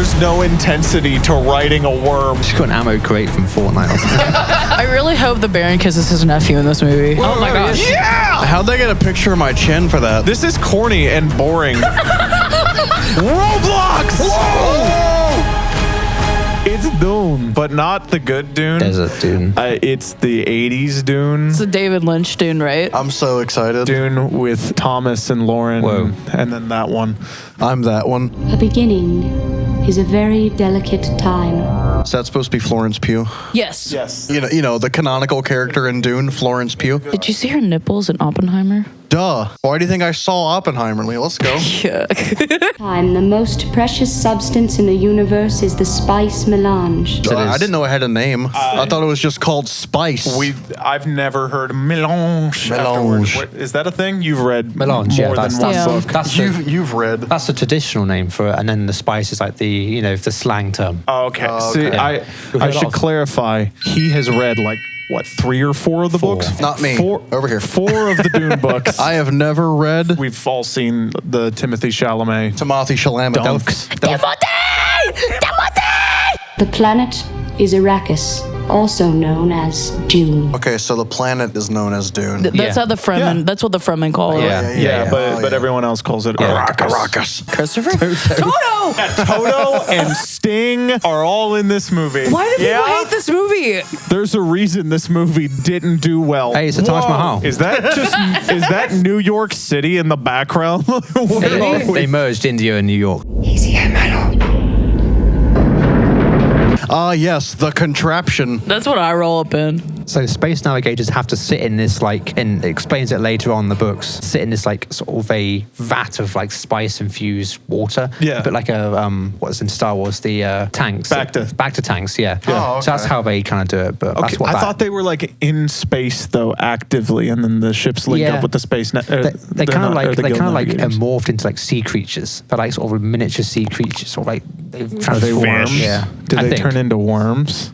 There's no intensity to riding a worm. She's got an ammo crate from Fortnite or something. I really hope the Baron kisses his nephew in this movie. Oh my gosh. Yeah! How'd they get a picture of my chin for that? This is corny and boring. Roblox! Whoa! It's Dune, but not the good Dune. Desert Dune. It's the 80s Dune. It's the David Lynch Dune, right? I'm so excited. Dune with Thomas and Lauren. Whoa. And then that one. I'm that one. A beginning is a very delicate time. Is that supposed to be Florence Pugh? Yes. Yes. You know the canonical character in Dune, Florence Pugh. Did you see her nipples in Oppenheimer? Duh. Why do you think I saw Oppenheimer? Let's go. Yeah. Time, the most precious substance in the universe is the spice melange. I didn't know it had a name. I thought it was just called spice. I've never heard melange. Melange. Is that a thing? You've read Melange, more yeah, than that's- one Yeah. book. That's You've read. That's a traditional name for it, and then the spice is like the the slang term. Oh, okay. See, okay. I We've heard a should lot of- clarify. He has read like what, 3 or 4 of the Four. books? Not me. Over here. 4 of the Dune books. I have never read We've all seen the Timothy Chalamet Timothy Chalamet. dunks. The planet is Arrakis, also known as Dune. Okay, so the planet is known as Dune. That's Yeah. how the Fremen. Yeah. That's what the Fremen call it. Yeah. But everyone else calls it Arrakis. Arrakis. Christopher. Toto. Toto and Sting are all in this movie. Why do people hate this movie? There's a reason this movie didn't do well. Hey, it's the Taj Mahal. Is that New York City in the background? What are we- They merged India and New York. Yes, the contraption. That's what I roll up in. So space navigators have to sit in this and it explains it later on in the books, sit in this sort of a vat of spice infused water. Yeah. But like a what's in Star Wars, the tanks. Back to tanks, yeah. Oh, So that's okay. how they kind of do it. But that's what I thought they were in space though, actively, and then the ships link Yeah. up with the space. they kind of navigators. morphed into sea creatures. They're sort of miniature sea creatures, sort of they've Are they worms? Yeah. Do I they think. turn into worms?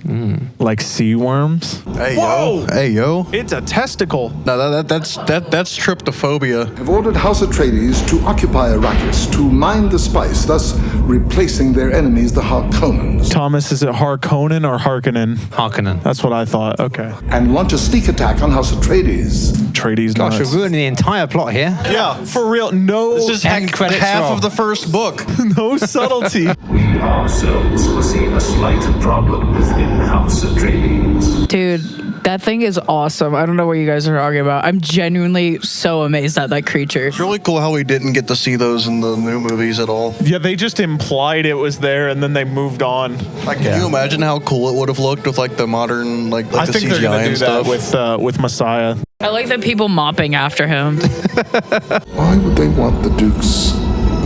Like sea worms? Hey Whoa! yo. Hey yo. It's a testicle. No, that's tryptophobia. Have ordered House Atreides to occupy Arrakis to mine the spice, thus replacing their enemies, the Harkonnens, Thomas, is it Harkonnen or Harkonnen? Harkonnen. That's what I thought. Okay. and launch a sneak attack on House Atreides. Atreides. Gosh, nuts. we're ruining the entire plot here. Yeah, for real. No, This is End credits half roll. of the first book. no subtlety. We ourselves foresee a slight problem within House Atreides. Dude, that thing is awesome. I don't know what you guys are talking about. I'm genuinely so amazed at that creature. It's really cool how we didn't get to see those in the new movies at all. Yeah, they just implied it was there, and then they moved on. Can you imagine how cool it would have looked with the modern I the think CGI they're gonna and do stuff? that with Messiah. I like the people mopping after him. Why would they want the Duke's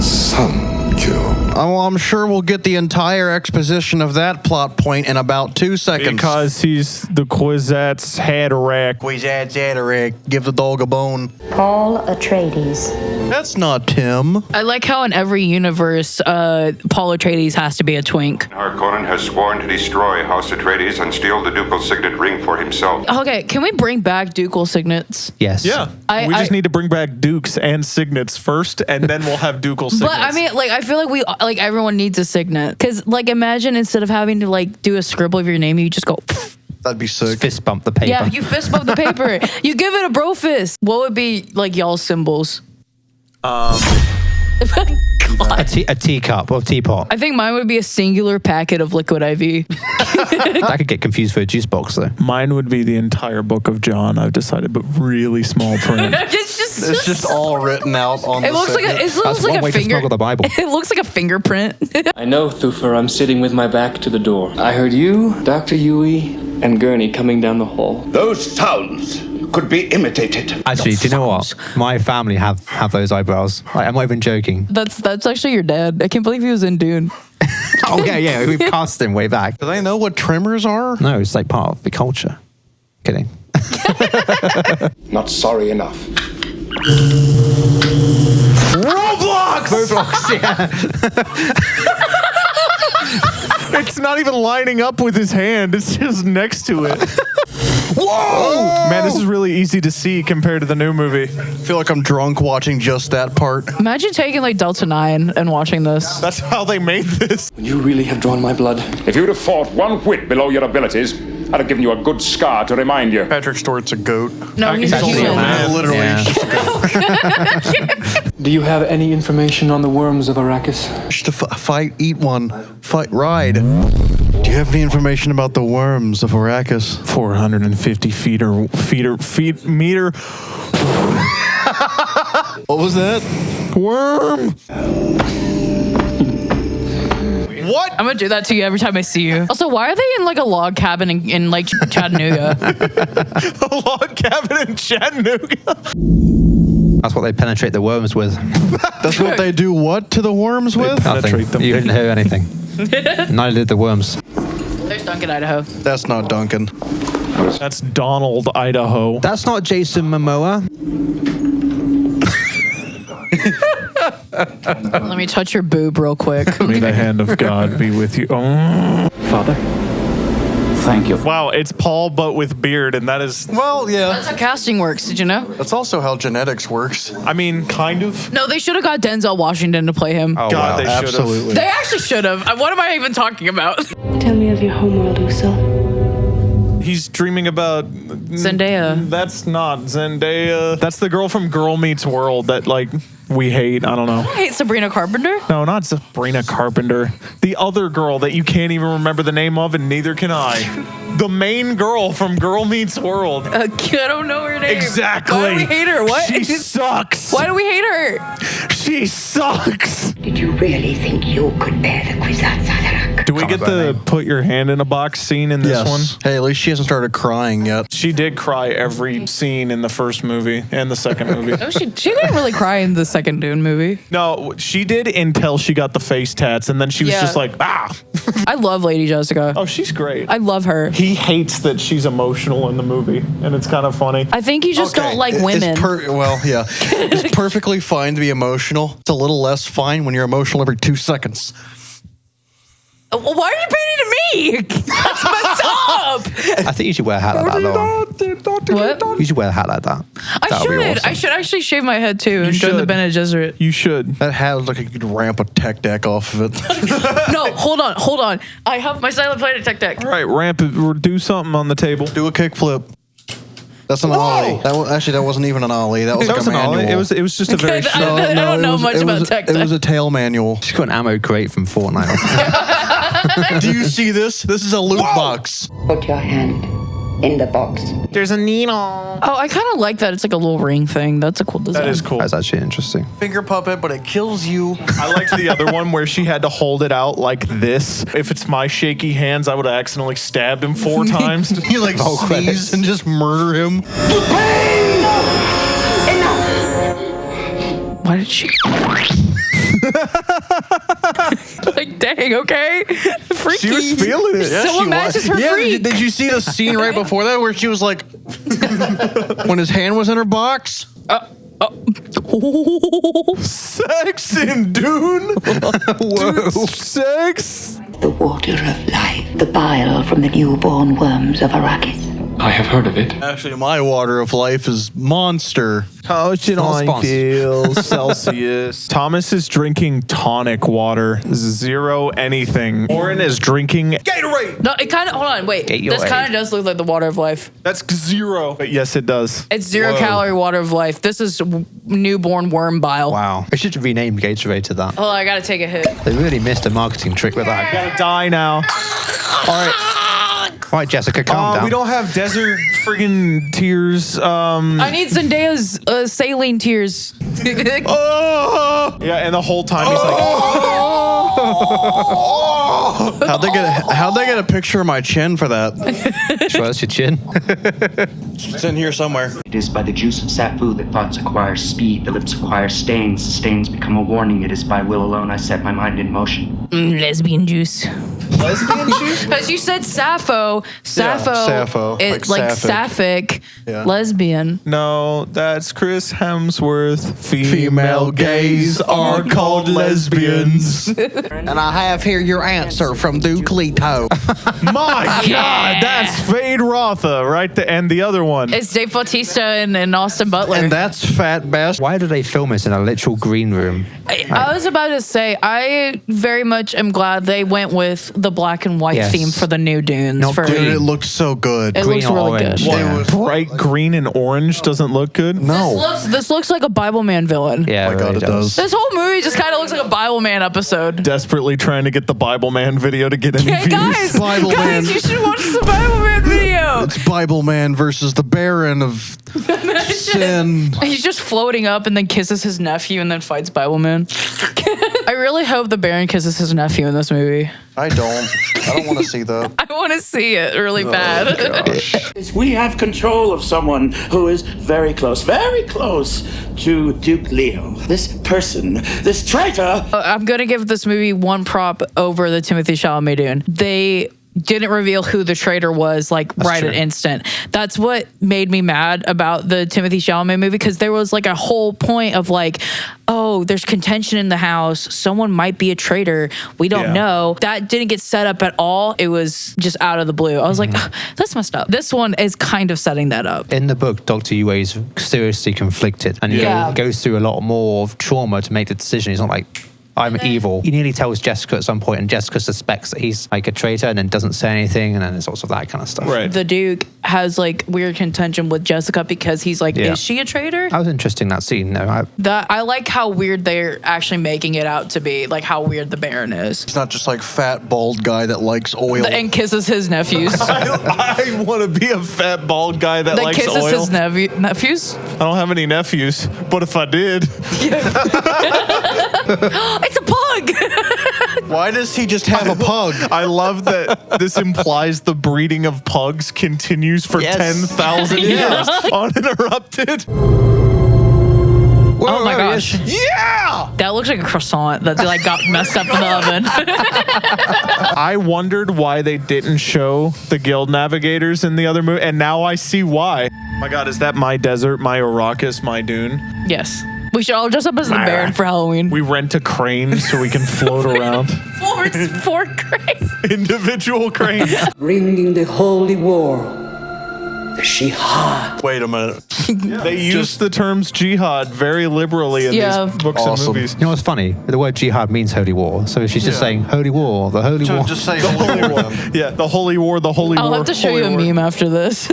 son killed? I'm sure we'll get the entire exposition of that plot point in about 2 seconds. Because he's the Kwisatz Haderach. Give the dog a bone. Paul Atreides. That's not Tim. I like how in every universe, Paul Atreides has to be a twink. Harkonnen has sworn to destroy House Atreides and steal the ducal signet ring for himself. Okay, can we bring back ducal signets? Yes. Yeah, we just need to bring back dukes and signets first, and then we'll have ducal signets. But I mean, I feel like everyone needs a signet. Because, imagine instead of having to, do a scribble of your name, you just go, pfft. That'd be sick. Fist bump the paper. Yeah, you fist bump the paper. You give it a bro fist. What would be, y'all's symbols? A teacup or teapot. I think mine would be a singular packet of liquid IV. That could get confused for a juice box, though. Mine would be the entire book of John, I've decided, but really small print. It's just all written out on It the looks signet. like it That's looks one like way a to finger. smuggle the Bible. It looks like a fingerprint. I know, Thufir, I'm sitting with my back to the door. I heard you, Dr. Yui, and Gurney coming down the hall. Those sounds could be imitated. Actually, do you know what? My family have those eyebrows. I'm not even joking. That's actually your dad. I can't believe he was in Dune. Oh, yeah. We've cast him way back. Do they know what tremors are? No, it's part of the culture. Kidding. Not sorry enough. Roblox, yeah. It's not even lining up with his hand, it's just next to it. Whoa! Man, this is really easy to see compared to the new movie. I feel like I'm drunk watching just that part. Imagine taking like Delta 9 and watching this. That's how they made this. You really have drawn my blood. If you'd have fought 1 whit below your abilities, I'd have given you a good scar to remind you. Patrick Stewart's a goat. No, he's a human. Literally. Yeah. Do you have any information on the worms of Arrakis? Just to fight, eat one, fight, ride. Do you have any information about the worms of Arrakis? 450 meter. What was that? Worm. What? I'm gonna do that to you every time I see you. Also, why are they in like a log cabin in like Chattanooga? A log cabin in Chattanooga. That's what they penetrate the worms with. That's what they do what to the worms with? Penetrate them. You didn't hear anything. Neither did the worms. There's Duncan, Idaho. That's not Duncan. That's Donald, Idaho. That's not Jason Momoa. Let me touch your boob real quick. May the hand of God be with you. Oh. Father, thank you. Wow, it's Paul, but with beard, and that is... Well, yeah. That's how casting works. Did you know? That's also how genetics works. I mean, kind of. No, they should have got Denzel Washington to play him. Oh, God, wow. they should have. Absolutely. They actually should have. What am I even talking about? Tell me of your homeworld, Uso. He's dreaming about... Zendaya. That's not Zendaya. That's the girl from Girl Meets World that, like, we hate. I don't know. I hate Sabrina Carpenter. No, not Sabrina Carpenter. The other girl that you can't even remember the name of, and neither can I. The main girl from Girl Meets World. I don't know her name. Exactly. Why do we hate her? What? She sucks. Why do we hate her? She sucks. Did you really think you could bear the Kwisatz Haderach? Do we get the put your hand in a box scene in this one? Hey, at least she hasn't started crying yet. She did cry every scene in the first movie and the second movie. No, she didn't really cry in the second Dune movie. No, she did until she got the face tats, and then she was just like, ah. I love Lady Jessica. Oh, she's great. I love her. He hates that she's emotional in the movie, and it's kind of funny. I think you just don't like women. Well, yeah. It's perfectly fine to be emotional. It's a little less fine when you're emotional every 2 seconds. Why are you painting to me? That's messed up. I think you should wear a hat like that, though. What? You should wear a hat like that. I That would be should. awesome. I should actually shave my head too and join the should. Bene Gesserit. You should. That hat looks like you could ramp a tech deck off of it. No, hold on. I have my silent planet tech deck. All right, ramp it, or do something on the table. Do a kickflip. That's an ollie. Actually, that wasn't even an ollie. That was That like was a an ollie. manual. It was just a very I short. don't know much about tech. It was a tail manual. She's got an ammo crate from Fortnite. Do you see this? This is a loot box. Put your hand in the box. There's a needle. Oh, I kind of like that. It's like a little ring thing. That's a cool design. That is cool. That's actually interesting. Finger puppet, but it kills you. I liked the other one where she had to hold it out like this. If it's my shaky hands, I would have accidentally stabbed him 4 times. You like Oh, sneeze credits. and just murder him. Why did she? Like, dang, okay. Freaky. She was feeling it. Yeah, Someone she matches was. her Yeah, freak. did you see the scene right before that where she was like, when his hand was in her box? Sex in Dune? Whoa. Sex? The water of life. The bile from the newborn worms of Arrakis. I have heard of it. Actually, my water of life is Monster. Ocean Not sponsored. feel Celsius. Thomas is drinking tonic water. 0 anything. Oren is drinking Gatorade. No, it kind of. Hold on, wait. Get your This kind of does look like the water of life. That's 0. But yes, it does. It's 0 calorie water of life. This is newborn worm bile. Wow. They should rename Gatorade to that. Oh, I gotta take a hit. They really missed a marketing trick with that. Gotta die now. All right. All right, Jessica, calm down. We don't have desert friggin' tears. I need Zendaya's saline tears. Oh! Yeah, and the whole time he's like, How'd they get a picture of my chin for that? Sure, that's your chin. It's in here somewhere. It is by the juice of Safu that thoughts acquire speed, the lips acquire stains, the stains become a warning. It is by will alone I set my mind in motion. Lesbian juice. Lesbian juice? Because you said Sappho. Sappho. Like Like sapphic. sapphic. Yeah. Lesbian. No, that's Chris Hemsworth. Female gays are called lesbians. And I have here your answer from Duke Leto. My God, that's Fade Rotha, right? And the other one. It's Dave Bautista and Austin Butler. And that's Fat Bastard. Why do they film this in a literal green room? I was about to say, I very much am glad they went with the black and white Yes. theme for the new Dunes. Not for green. Dude, it looks so good. It Green looks or really orange. good. Yeah. Bright green and orange doesn't look good. No. This looks like a Bible Man villain. Yeah, Oh my God, it does. This whole movie just kind of looks like a Bible Man episode. Desperately trying to get the Bible Man video to get any Yeah, views. guys, Bible Man. you should watch the Bible Man video. It's Bible Man versus the Baron of Sin. He's just floating up and then kisses his nephew and then fights Bible Man. I really hope the Baron kisses his nephew in this movie. I don't want to see that. I want to see it really bad. We have control of someone who is very close to Duke Leto. This person, this traitor. I'm going to give this movie one prop over the Timothée Chalamet Dune. They didn't reveal who the traitor was at instant. That's what made me mad about the Timothée Chalamet movie, because there was like a whole point of like, oh, there's contention in the house. Someone might be a traitor. We don't know. That didn't get set up at all. It was just out of the blue. I was like, that's messed up. This one is kind of setting that up. In the book, Dr. Yue is seriously conflicted and he goes through a lot more of trauma to make the decision. He's not like, I'm evil. He nearly tells Jessica at some point, and Jessica suspects that he's like a traitor and then doesn't say anything, and then there's also that kind of stuff. Right. The Duke has like weird contention with Jessica because he's like, is she a traitor? That was interesting, that scene. No, I like how weird they're actually making it out to be, like how weird the Baron is. It's not just like fat, bald guy that likes oil. And kisses his nephews. I want to be a fat, bald guy that likes kisses oil. his nephews? I don't have any nephews, but if I did. It's a pug! Why does he just have a pug? I love that this implies the breeding of pugs continues for 10,000 years uninterrupted. Oh my gosh. Yeah! That looks like a croissant that like got messed up in the oven. I wondered why they didn't show the guild navigators in the other movie, and now I see why. My God, is that my desert, my Arrakis, my Dune? Yes. We should all dress up as the Baron for Halloween. We rent a crane so we can float around. Four cranes. Individual cranes. Bringing the holy war. The jihad. Wait a minute. They use the terms jihad very liberally in these books and movies. You know what's funny? The word jihad means holy war. So she's just saying holy war, the holy war. Just say holy war. Yeah, the holy war, the holy war. I'll have to show you a meme after this.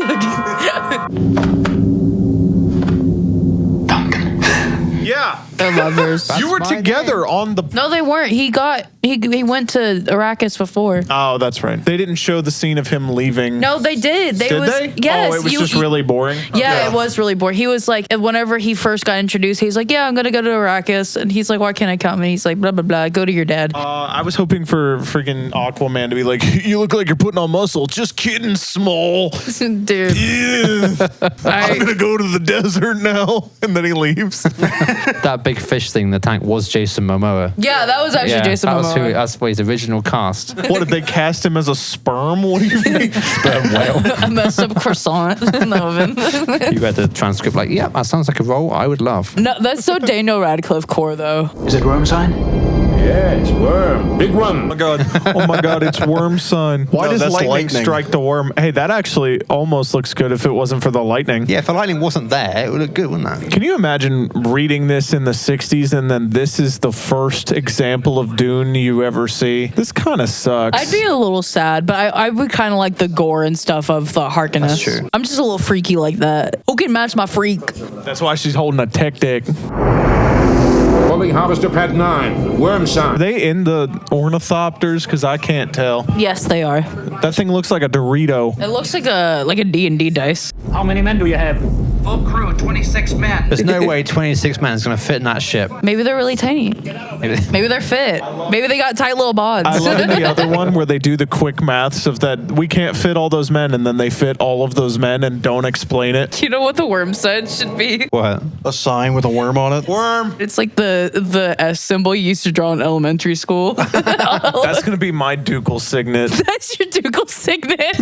Yeah. They're lovers. You were together on the... No, they weren't. He went to Arrakis before. Oh, that's right. They didn't show the scene of him leaving. No, they did. Did they? Yes. Oh, it was just really boring? Yeah, it was really boring. He was like, whenever he first got introduced, he's like, yeah, I'm going to go to Arrakis. And he's like, why can't I come? And he's like, blah, blah, blah, go to your dad. I was hoping for freaking Aquaman to be like, you look like you're putting on muscle. Just kidding, small. Dude. I'm going to go to the desert now. And then he leaves. That big fish thing in the tank was Jason Momoa. Yeah, that was actually Jason Momoa. That's his original cast. What, did they cast him as a sperm? What do you mean? Sperm whale. A messed up croissant in the oven. You read the transcript like, yeah, that sounds like a role I would love. No, that's so Daniel Radcliffe core, though. Is it worm sign? Yeah, it's worm. Big worm. Oh my God, it's worm sign. Why does lightning strike the worm? Hey, that actually almost looks good if it wasn't for the lightning. Yeah, if the lightning wasn't there, it would look good, wouldn't it? Can you imagine reading this in the 60s and then this is the first example of Dune you ever see? This kind of sucks. I'd be a little sad, but I would kind of like the gore and stuff of the Harkonnens. That's true. I'm just a little freaky like that. Who can match my freak? That's why she's holding a tech dick. Rolling Harvester Pad 9. Worm sign. Are they in the ornithopters? Because I can't tell. Yes, they are. That thing looks like a Dorito. It looks like a D&D dice. How many men do you have? Full crew, 26 men. There's no way 26 men is going to fit in that ship. Maybe they're really tiny. Maybe they're fit. Maybe they got tight little bods. I love in the other one where they do the quick maths of that we can't fit all those men, and then they fit all of those men and don't explain it. You know what the worm said should be? What? A sign with a worm on it? Worm! It's like the S symbol you used to draw in elementary school. That's going to be my ducal signet. That's your ducal signet.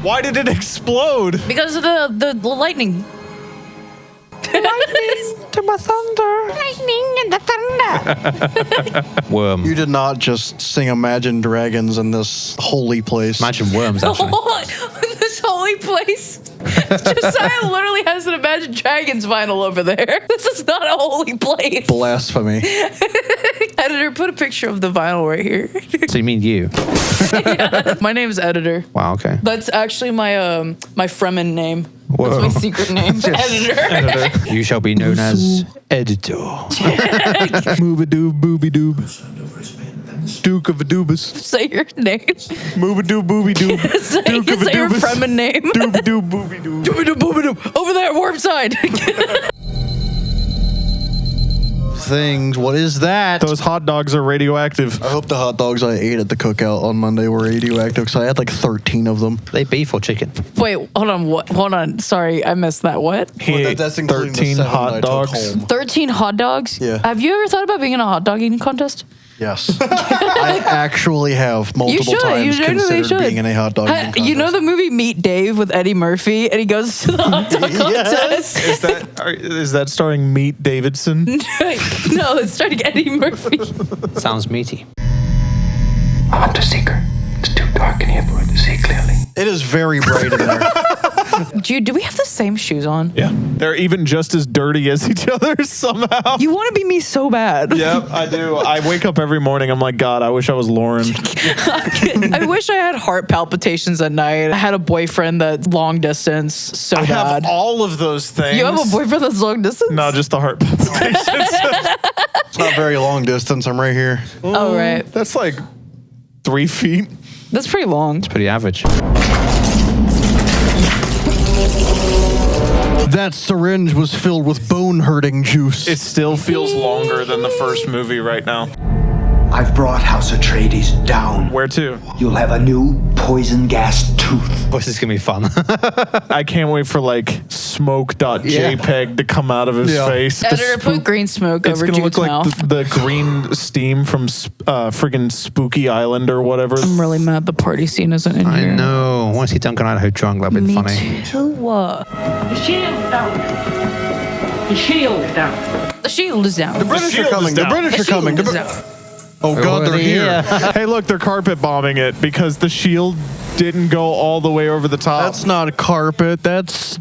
Why did it explode? Because of the lightning. Lightning to my thunder. Lightning and the thunder. Worm. You did not just sing Imagine Dragons in this holy place. Imagine worms, actually. This holy place. Josiah literally has an Imagine Dragons vinyl over there. This is not a holy place. Blasphemy. Editor, put a picture of the vinyl right here. So you mean you? Yeah. My name's Editor. Wow, okay. That's actually my my Fremen name. Whoa. That's my secret name. Editor. You shall be known as Editor. Move-a-doob, booby-doob. Duke of a doobus. Say your name. Move-a-doob, booby-doob. Duke of a say your doobus. Fremen name. Doob-a-doob, booby-doob. Dooby-doob, booby-doob. Over there, warp side. Things. What is that? Those hot dogs are radioactive. I hope the hot dogs I ate at the cookout on Monday were radioactive because I had like 13 of them. They beef or chicken? Wait, hold on. What? Hold on. Sorry, I missed that. What? That's including the 13 7 hot that I took dogs. home. 13 hot dogs? Yeah. Have you ever thought about being in a hot dog eating contest? Yes. I actually have multiple times considered being in a hot dog eating contest. You know the movie Meet Dave with Eddie Murphy and he goes to the hot dog contest? Is that starring Meat Davidson? No, it's starring Eddie Murphy. Sounds meaty. I want to seek her. It's too dark in here for her to see clearly. It is very bright in there. Jude, do we have the same shoes on? Yeah. They're even just as dirty as each other somehow. You want to be me so bad. Yep, I do. I wake up every morning, I'm like, God, I wish I was Lauren. I wish I had heart palpitations at night. I had a boyfriend that's long distance so I bad. have all of those things. You have a boyfriend that's long distance? No, just the heart palpitations. It's not very long distance. I'm right here. Oh, right. That's like 3 feet. That's pretty long. It's pretty average. That syringe was filled with bone-hurting juice. It still feels longer than the first movie right now. I've brought House Atreides down. Where to? You'll have a new poison gas tooth. This is going to be fun. I can't wait for like smoke.jpg to come out of his face. Editor, put green smoke It's over gonna Jude's look like mouth. the green steam from friggin' Spooky Island or whatever. I'm really mad the party scene isn't in I here. know. I want to see Duncan Idaho drunk. That'd been funny. Too. The shield's down. The shield is down. The shield is down. The British are coming. The British are coming. Oh, God, they're here. Hey, look, they're carpet bombing it because the shield didn't go all the way over the top. That's not a carpet. That's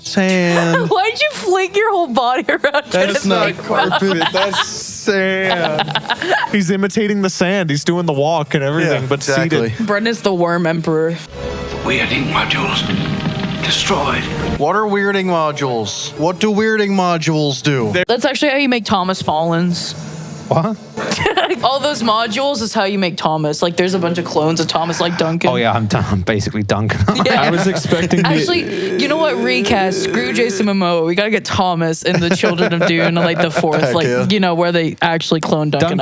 sand. Why'd you fling your whole body around? That's not carpet. That's sand. He's imitating the sand. He's doing the walk and everything, but exactly. seated. Bren is the worm emperor. The weirding modules destroyed. What are weirding modules? What do weirding modules do? That's actually how you make Thomas Fallons. What? All those modules is how you make Thomas. Like, there's a bunch of clones of Thomas, like Duncan. Oh, yeah, I'm basically Duncan. Yeah. I was expecting Actually, you know what? Recast. Screw Jason Momoa. We gotta get Thomas in the Children of Dune, like the fourth, Heck like yeah. you know where they actually clone Duncan.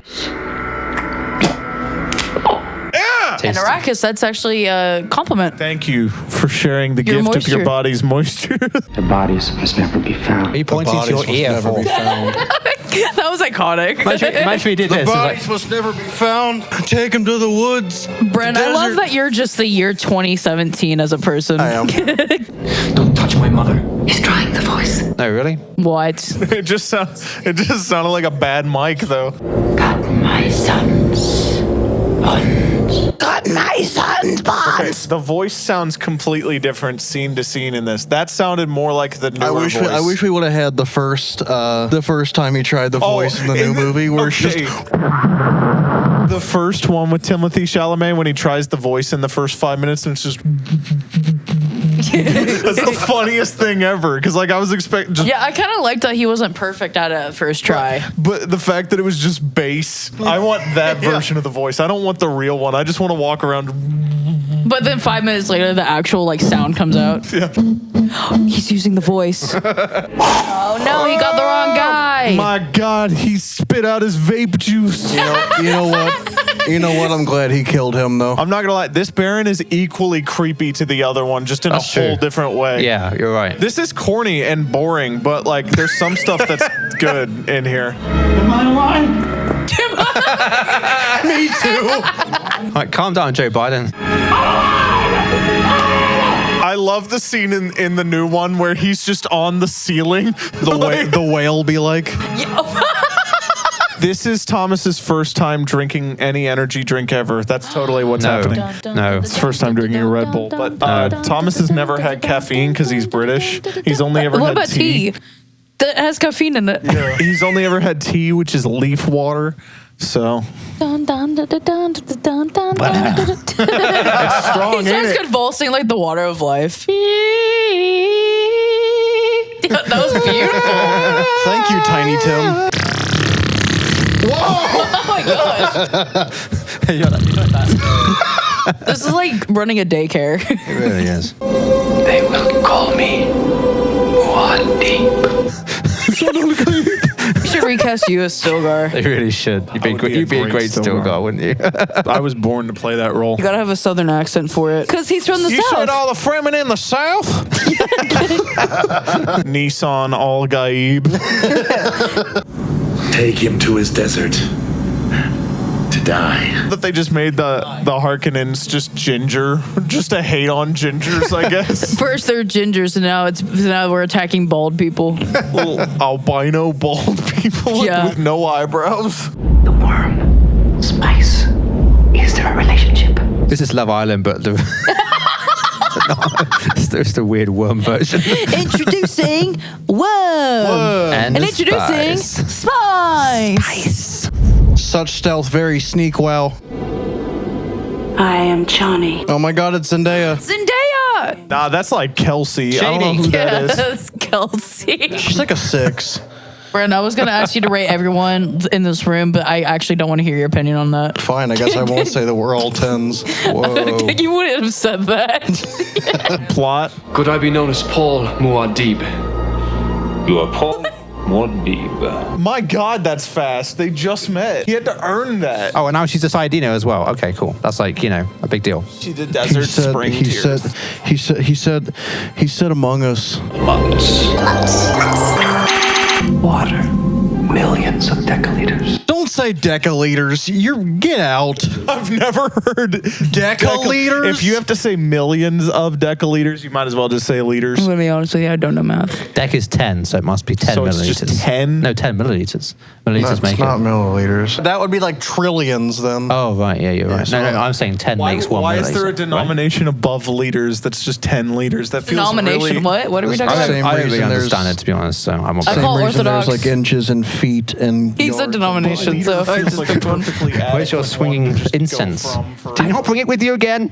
And Arrakis, that's actually a compliment. Thank you for sharing the Your gift of your moisture. body's moisture. The bodies must never be found. Are you pointing to your ear for? That was iconic. Imagine he did The this. bodies must never be found. Take them to the woods. Bren, I love that you're just the year 2017 as a person. I am. Don't touch my mother. He's trying the voice. No, really? What? It just sounded like a bad mic though. Got my son's bonds. Got my son's bonds. Okay, the voice sounds completely different scene to scene in this. That sounded more like the newer voice. I wish we would have had the first time he tried the voice in the new movie, where it's just the first one with Timothée Chalamet when he tries the voice in the first 5 minutes and it's just. That's the funniest thing ever because like I was expecting. Yeah, I kind of liked that he wasn't perfect at it at first try. But the fact that it was just bass, I want that version of the voice. I don't want the real one. I just want to walk around. But then 5 minutes later, the actual like sound comes out. Yeah. He's using the voice. Oh no, he got the wrong guy. My God, he spit out his vape juice. You know what? You know what? I'm glad he killed him, though. I'm not gonna lie. This Baron is equally creepy to the other one, just in a whole different way. Yeah, you're right. This is corny and boring, but like, there's some stuff that's good in here. Am I lying? Me too. All right, calm down, Joe Biden. I love the scene in the new one where he's just on the ceiling. The whale be like. This is Thomas's first time drinking any energy drink ever. That's totally what's happening. No. It's first time drinking a Red Bull. But Thomas has never had caffeine because he's British. He's only ever What had about tea? That has caffeine in it. Yeah. He's only ever had tea, which is leaf water. So it's strong. He starts convulsing like the water of life. That was beautiful. Thank you, Tiny Tim. Whoa! Oh my gosh. This is like running a daycare. It really is. They will call me Muad'Dib. You should recast you as Stilgar. They really should. You'd be a great Stilgar, wouldn't you? I was born to play that role. You gotta have a southern accent for it. Because he's from the You south. said all the Fremen in the south? Nissan Al Gaib. Take him to his desert to die. That they just made the Harkonnens just ginger, just to hate on gingers, I guess. First they're gingers, and now we're attacking bald people. Little albino bald people with no eyebrows. The worm, spice. Is there a relationship? This is Love Island, but it's just a weird worm version. Introducing worm. And introducing spice. Such stealth, very sneak. Wow. I am Chani. Oh my God, it's Zendaya. Zendaya. Nah, that's like Kelsey. I don't know who that is. That's Kelsey. She's like a 6. Bren, I was going to ask you to rate everyone in this room, but I actually don't want to hear your opinion on that. Fine, I guess I won't say that we're all 10s. Whoa. You wouldn't have said that. Plot. Could I be known as Paul Muad'Dib? You are Paul Muad'Dib. My God, that's fast. They just met. He had to earn that. Oh, and now she's a Saiyadino as well. Okay, cool. That's like, a big deal. She did desert spring tears. He said among us. Water. Millions of decaliters. Don't say decaliters. Get out. I've never heard decaliters. If you have to say millions of decaliters, you might as well just say liters. I'm going to be honest with you, I don't know math. Dec is 10, so it must be 10 So milliliters. it's just 10? No, 10 milliliters. Milliliters That's not milliliters. That would be like trillions then. Oh, right. Yeah, you're right. No, I'm saying 10 makes 1 milliliter. Why is there a denomination above liters that's just 10 liters? That feels Denomination? really... What are we talking about? I don't really understand it, to be honest, so I'm I call Orthodox. There's like inches and feet and He's a denomination, so I just picked one. Where's your swinging incense? Did you not bring it with you again?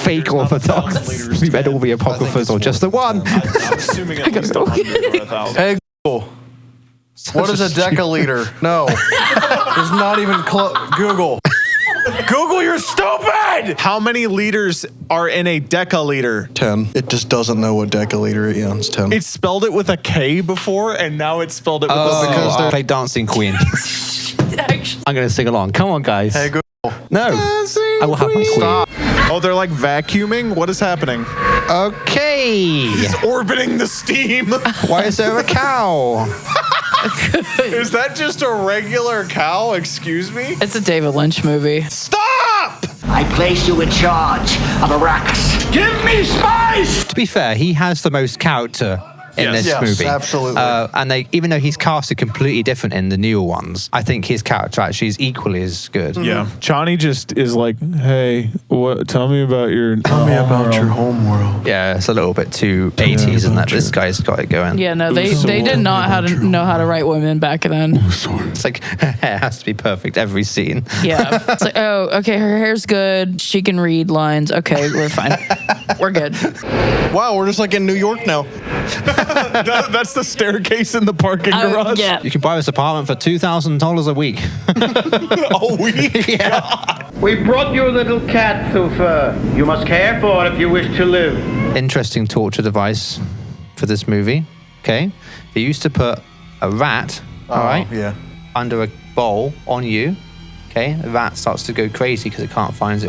Fake Orthodox. We read all the Apocryphas or just the one. I'm assuming at least 100 or 1,000. Hey, Google. What is a decaliter? No. There's not even Google. Google, you're stupid! How many liters are in a decaliter? 10. It just doesn't know what decaliter is. Yeah, it's 10. It spelled it with a K before, and now it's spelled it with a C. Because they play Dancing Queen. I'm going to sing along. Come on, guys. Hey, Google. No. I will have my queen. Stop. Oh, they're like vacuuming? What is happening? Okay. He's orbiting the steam. Why is there a cow? Is that just a regular cow? Excuse me? It's a David Lynch movie. Stop! I place you in charge of Arrakis. Give me spice! To be fair, he has the most character in this movie. Absolutely. And even though he's casted completely different in the newer ones, I think his character actually is equally as good. Yeah. Chani just is like, hey, tell me about your home world. Yeah, it's a little bit too 80s, isn't that? This guy's got it going. Yeah, no, they did not know how to write women back then. It's like, her hair has to be perfect every scene. Yeah. It's like, oh, okay, her hair's good. She can read lines. Okay, we're fine. We're good. Wow, we're just like in New York now. That's the staircase in the parking garage. Yeah. You can buy this apartment for $2,000 a week. A week? Yeah. We brought you a little cat, Thufa. You must care for it if you wish to live. Interesting torture device for this movie. Okay. They used to put a rat, under a bowl on you. Okay, the rat starts to go crazy because it can't find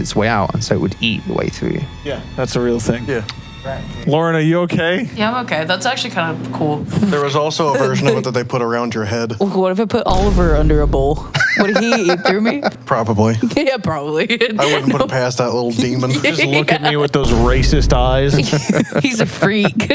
its way out, and so it would eat the way through you. Yeah, that's a real thing. Yeah. Lauren, are you okay? Yeah, I'm okay. That's actually kind of cool. There was also a version of it that they put around your head. What if I put Oliver under a bowl? Would he eat through me? Probably. Yeah, probably. I wouldn't put it past that little demon. Just look at me with those racist eyes. He's a freak.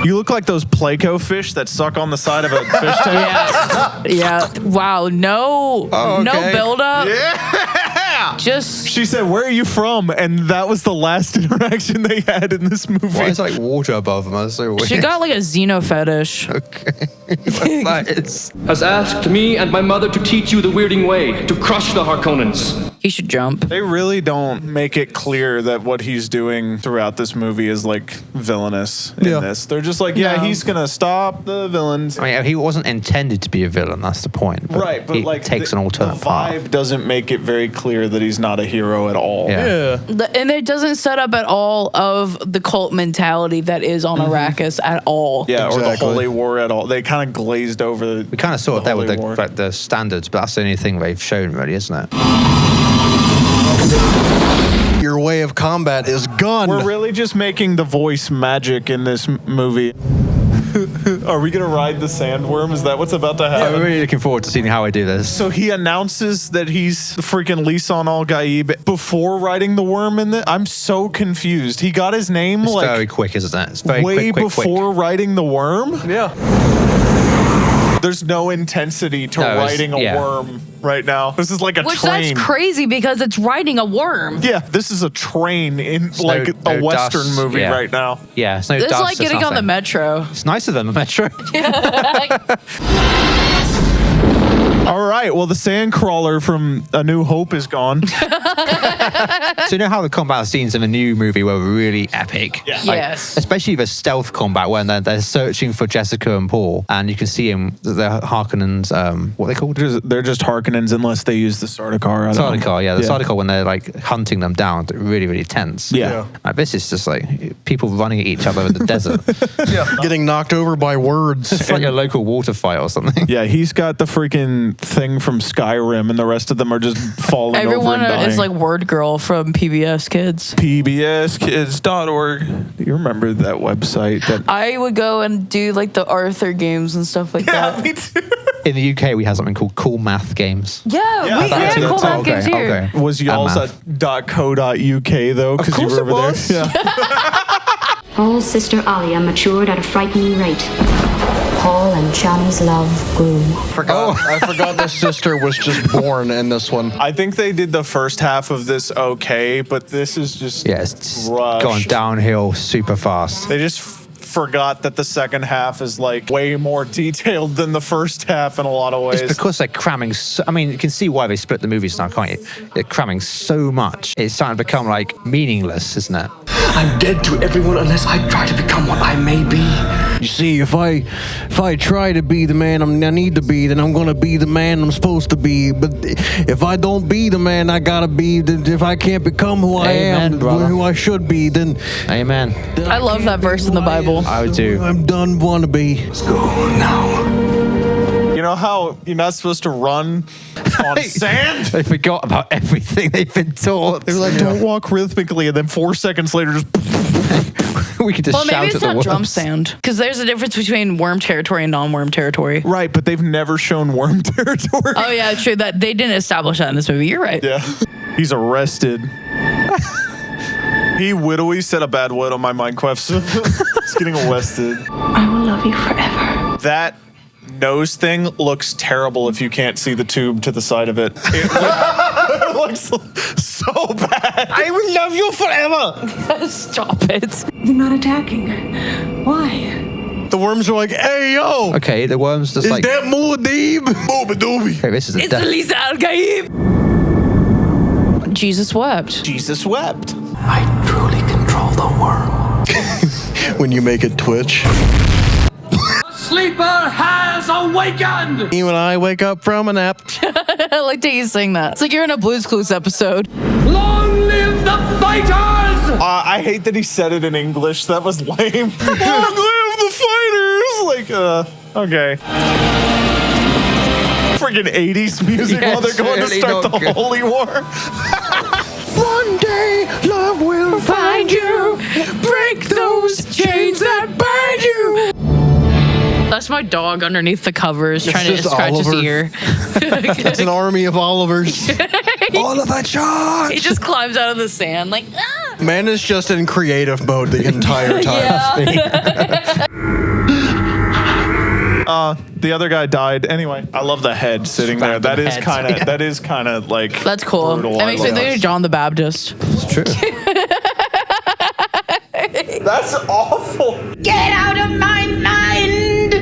You look like those Placo fish that suck on the side of a fish tank. Yeah. Wow. No. No buildup. Yeah. Just. She said, "Where are you from?" And that was the last interaction they had in this movie. Why is like water above them? That's so weird. She got like a xeno fetish. Okay. Has asked me and my mother to teach you the weirding way, to crush the Harkonnens. He should jump. They really don't make it clear that what he's doing throughout this movie is like villainous in this. They're just like, he's gonna stop the villains. I mean, he wasn't intended to be a villain. That's the point. But he like takes an alternate the vibe doesn't make it very clear that he's not a hero at all. Yeah. And it doesn't set up at all of the cult mentality that is on Arrakis at all. Yeah, or the Holy War at all. They kind of glazed over. We kind of saw it there with the standards, but that's the only thing they've shown, really, isn't it? Your way of combat is gun. We're really just making the voice magic in this movie. Are we gonna ride the sandworm? Is that what's about to happen? Yeah, we're really looking forward to seeing how I do this. So he announces that he's the freaking Lisan al-Gaib before riding the worm in the. I'm so confused. He got his name It's very quick, isn't it? It's very way quick. before riding the worm. Yeah. There's no intensity to riding a worm right now. This is like a train. That's crazy because it's riding a worm. Yeah, this is a train in like a Western movie right now. Yeah, it's no It's dust, like getting on the metro. It's nicer than the metro. All right, well, the sandcrawler from A New Hope is gone. So you know how the combat scenes in the new movie were really epic? Yeah. Yes. Especially the stealth combat when they're searching for Jessica and Paul, and you can see him, the Harkonnens, what are they called? They're just Harkonnens unless they use the Sardaukar. Sardaukar, yeah. The Sardaukar, when they're like hunting them down, they're really, really tense. Yeah. Like, this is just like people running at each other in the desert. Getting knocked over by words. It's like a local water fight or something. Yeah, he's got the freaking thing from Skyrim, and the rest of them are just falling Everyone over and dying. is like Word Girl from PBS Kids. PBSkids.org. Do you remember that website? That I would go and do like the Arthur games and stuff like that. me too. In the UK, we have something called Cool Math Games. Yeah, we had cool math games here. Okay. Was y'all's at .co.uk though? Because you were over there. Yeah. Paul's sister Alia matured at a frightening rate. Paul and Chum's love grew. I forgot the sister was just born in this one. I think they did the first half of this okay, but this is just it's rushed. gone downhill super fast. They just forgot that the second half is like way more detailed than the first half in a lot of ways. It's because they're cramming so, I mean, you can see why they split the movies now, can't you? They're cramming so much. It's starting to become like meaningless, isn't it? I'm dead to everyone unless I try to become what I may be. You see, if I try to be the man I need to be, then I'm gonna be the man I'm supposed to be. But if I don't be the man I gotta be, then if I can't become who I am, brother. who I should be, then Amen. I love that verse in the Bible. I would do. I'm done wannabe. Let's go now. You know how you're not supposed to run on sand? They forgot about everything they've been taught. They were like, don't walk rhythmically, and then 4 seconds later, just we could just Well, shout maybe at it's the not worms. drum sound because there's a difference between worm territory and non-worm territory. right, but they've never shown worm territory. Oh yeah, true. That they didn't establish that in this movie. You're right. Yeah, he's arrested. He widowy said a bad word on my Minecraft. He's getting arrested. I will love you forever. That nose thing looks terrible if you can't see the tube to the side of it. It looks so bad. I will love you forever. Stop it. You're not attacking. Why? The worms are like, hey, yo. Okay, the worms just Is like... that Muad'Dib? Muad'Dib. Okay, this is It's Elisa Al-Gaib. Jesus wept. Jesus wept. I truly can control the worm. When you make it twitch. The sleeper has awakened! You and I wake up from a nap. I like that you sing that. It's like you're in a Blue's Clues episode. Long live the fighters! I hate that he said it in English. That was lame. Long live the fighters! Like, okay. Friggin' 80s music while they're going to start the Holy War. One day, love will find you. Break those chains that bind you. That's my dog underneath the covers trying to scratch his ear. It's an army of Olivers. Oliver George! He just climbs out of the sand like, ah! Man is just in creative mode the entire time. The other guy died. Anyway, I love the head sitting there. That is kind of like that's cool. brutal. It makes me think of John the Baptist. It's true. That's awful. Get out of my mind!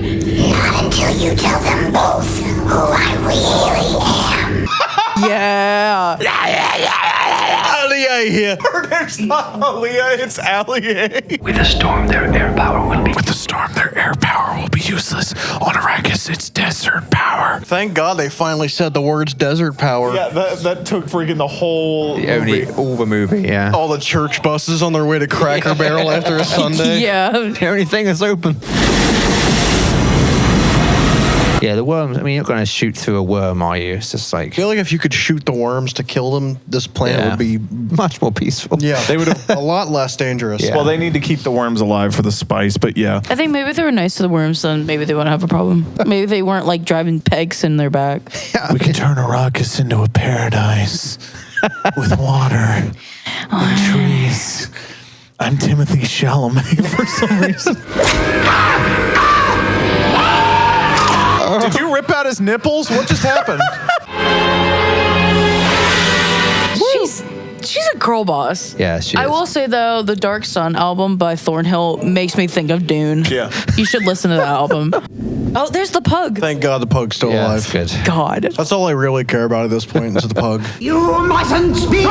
Not until you tell them both who I really am. Yeah. Allie here. It's not Aaliyah, it's Allie. With a storm, their air power will be... With the storm, their air power will be useless. On Arrakis, it's desert power. Thank God they finally said the words desert power. Yeah, that took freaking the whole movie. All the movie, yeah. All the church buses on their way to Cracker Barrel after a Sunday. Yeah. The only thing that's open. Yeah, the worms, I mean, you're not going to shoot through a worm, are you? It's just like... I feel like if you could shoot the worms to kill them, this planet would be... much more peaceful. Yeah, they would have a lot less dangerous. Well, they need to keep the worms alive for the spice, but yeah. I think maybe if they were nice to the worms, then maybe they wouldn't have a problem. Maybe they weren't like driving pegs in their back. We can turn Arrakis into a paradise with water and trees. I'm Timothy Chalamet for some reason. Did you rip out his nipples? What just happened? She's a girl boss. Yeah, she is. I will say though, the Dark Sun album by Thornhill makes me think of Dune. Yeah. You should listen to that album. Oh, there's the pug. Thank God the pug's still alive. That's good. God. That's all I really care about at this point is the pug. You mustn't speak!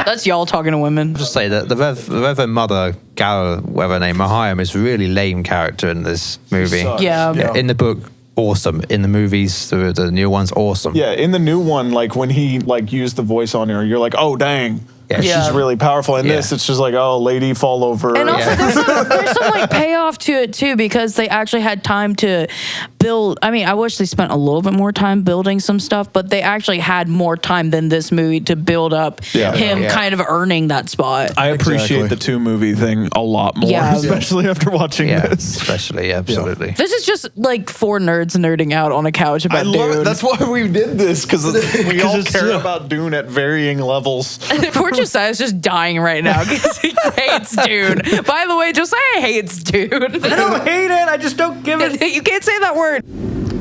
That's y'all talking to women. Just say that the Reverend Mother, Gara, whatever her name, Mahayam, is a really lame character in this movie. Yeah. In the book, awesome. In the movies, the new one's awesome. Yeah, in the new one, like when he like used the voice on her, you're like, oh dang. Yeah. She's really powerful. In this, it's just like, oh, lady fall over. And also, there's some like payoff to it too, because they actually had time to build. I mean, I wish they spent a little bit more time building some stuff, but they actually had more time than this movie to build up him kind of earning that spot. I appreciate the 2-movie thing a lot more, especially after watching this. Especially, absolutely. This is just like 4 nerds nerding out on a couch about Dune. I love it. That's why we did this, because we all care about Dune at varying levels. Poor Josiah's just dying right now because he hates Dune. By the way, Josiah hates Dune. I don't hate it, I just don't give it. You can't say that word.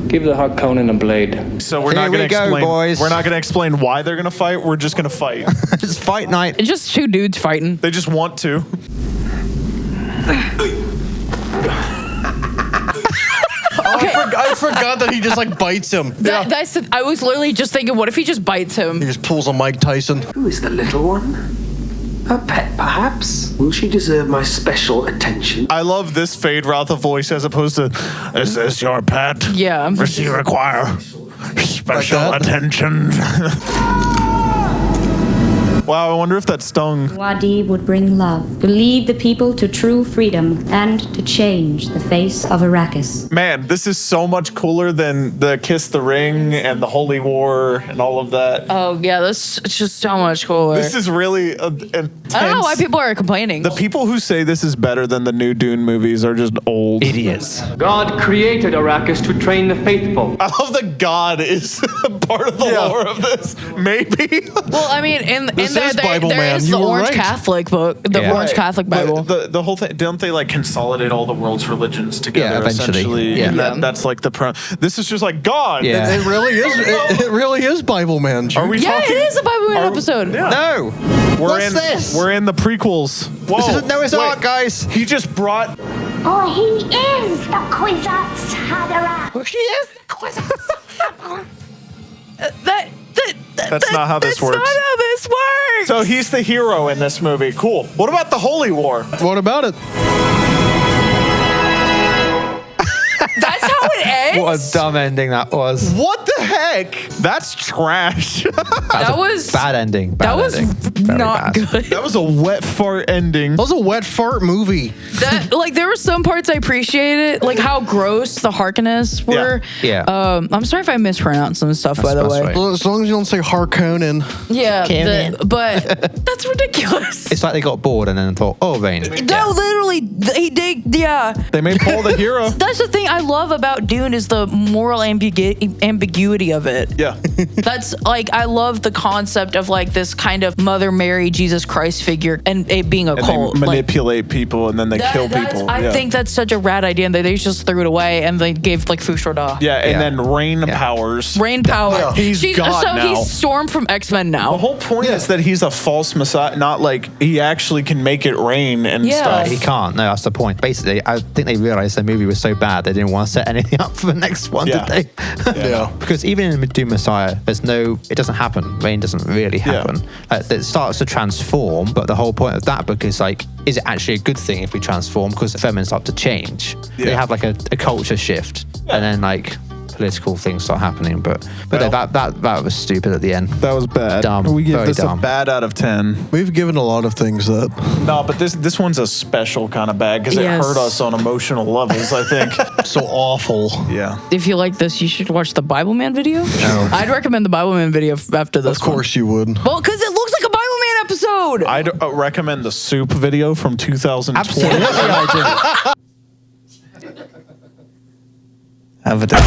Give the Harkonnen a blade. So we're not going to explain. We're not going to explain why they're going to fight. We're just going to fight. It's fight night. It's just 2 dudes fighting. They just want to. I forgot that he just like bites him. That's I was literally just thinking, what if he just bites him? He just pulls a Mike Tyson. Who is the little one? A pet, perhaps? Will she deserve my special attention? I love this Fade Rotha voice as opposed to, is this your pet? Yeah. Does she require special attention? Wow, I wonder if that stung. Wadi would bring love, to lead the people to true freedom, and to change the face of Arrakis. Man, this is so much cooler than the Kiss the Ring and the Holy War and all of that. Oh, yeah, it's just so much cooler. This is really intense. I don't know why people are complaining. The people who say this is better than the new Dune movies are just old idiots. God created Arrakis to train the faithful. I love that God is part of the lore of this. Maybe. Well, I mean, in there Man. is the Orange Catholic book, the Orange Catholic Bible. The whole thing, don't they like consolidate all the world's religions together? Yeah, eventually. Essentially? Yeah. And that's like the this is just like God. Yeah. It really is. It really is Bible Man. Are we talking? It is a Bible Man episode. Yeah. No. What's this? We're in the prequels. Whoa. This isn't Noah's Ark, guys. He just brought. Oh, he is the Kwisatz Haderach. She is. That's not how this works. That's not how this works. So he's the hero in this movie. Cool. What about the Holy War? What about it? That's how it ends? What a dumb ending that was. What the heck? That's trash. That was bad ending. That was not good. That was a wet fart ending. That was a wet fart movie. That, like, there were some parts I appreciated, like how gross the Harkonnens were. Yeah. I'm sorry if I mispronounced some stuff, by the way. right. Well, as long as you don't say Harkonnen. Yeah, but that's ridiculous. It's like they got bored and then thought, oh, Rain. No, literally, They made Paul the hero. That's the thing I love about Dune is the moral ambiguity of it. Yeah. That's like, I love the concept of like this kind of Mother Mary, Jesus Christ figure and it being a And cult. they manipulate people and then they kill people. I think that's such a rad idea and they just threw it away and they gave like Fou Shorda. Yeah, and then rain powers. Rain power. Yeah. He's God so now. he's Storm from X-Men now. The whole point is that he's a false messiah, not like he actually can make it rain and stuff. He can't. No, that's the point. Basically, I think they realized the movie was so bad they didn't want to set anything up for the next one, did they? Yeah. Because even in Doom Messiah, it doesn't happen. Rain doesn't really happen. It starts to transform, but the whole point of that book is like, is it actually a good thing if we transform? Because the Fremen start to change. They have like a culture shift, and then like political things start happening. But that was stupid at the end. That was bad. Dumb. We give Very this dumb. a bad out of 10. We've given a lot of things that. No, but this one's a special kind of bad because it hurt us on emotional levels, I think. So awful. Yeah. If you like this, you should watch the Bible Man video. No. I'd recommend the Bible Man video after this. Of course you would. Well, because it looks like a Bible Man episode. I'd recommend the soup video from 2020. Absolutely, I do. Have a day.